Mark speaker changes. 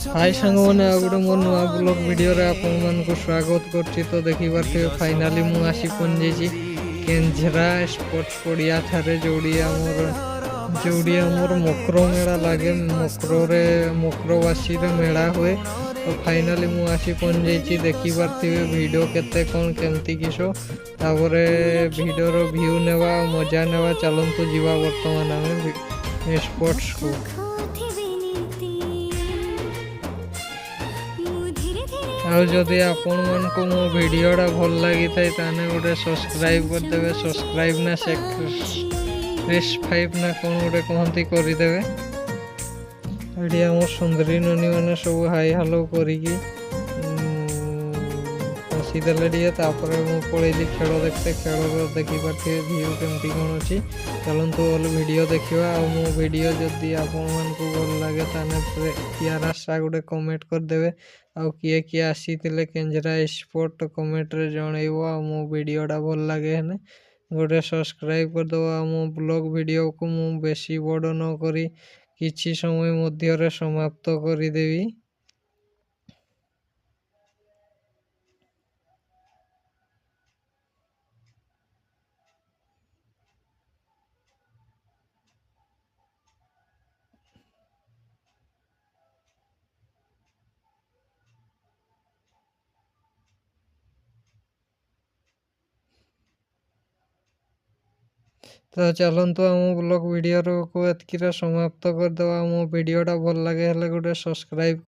Speaker 1: हाय सांगने आ गोटे मोर नुआ blog video रे आपण मन को स्वागत करछि। तो देखि पारथे फाइनली मु आसी पहुंचेछि केंझरा स्पोर्ट्स पड़िया थारे जोड़ी हमर मकर मेला लागे। मकरवासी रे मेला हुए। तो फाइनली मु आसी पहुंचेछि। देखि पारथिबे वीडियो केते कोन केमती किसो तापरे वीडियो रो व्यू नेवा मजा नेवा। चलंतु जीवा वर्तमान आमे स्पोर्ट्स को। और जदि आपण मन को मो वीडियोटा भल लगी थाए ताने गोटे सब्सक्राइब कर देबे। सब्सक्राइब ना सेक्रेस 5 ना कोन गोटे कहंती करि देबे। एडी हमर सुंदरी ननी माने सब हाई हेलो करिकी हसी देले दिए। तापरे मु पळेली खेल देखते। खेल देखि पाथे व्यू केमती कोन अछि। चलंतु ऑल वीडियो देखिवा। आ मो वीडियो जदि आपण मन को भल लागे ताने प्यारा सा गोटे कमेंट कर देबे। आ किए किए आसीथिले केंजरा स्पोर्ट कमेंट रे जणैबो। आ मो वीडियोटा भल लागे हने गोटे सब्सक्राइब कर दो। आ मो ब्लॉग वीडियो को मु बेसी बड़ न करी किछि समय मध्य रे समाप्त करि देबी। तो चलंतु आम ब्लॉग वीडियो को एतकी समाप्त कर दो। मो वीडियोटा भल लगे हेले गोटे सब्सक्राइब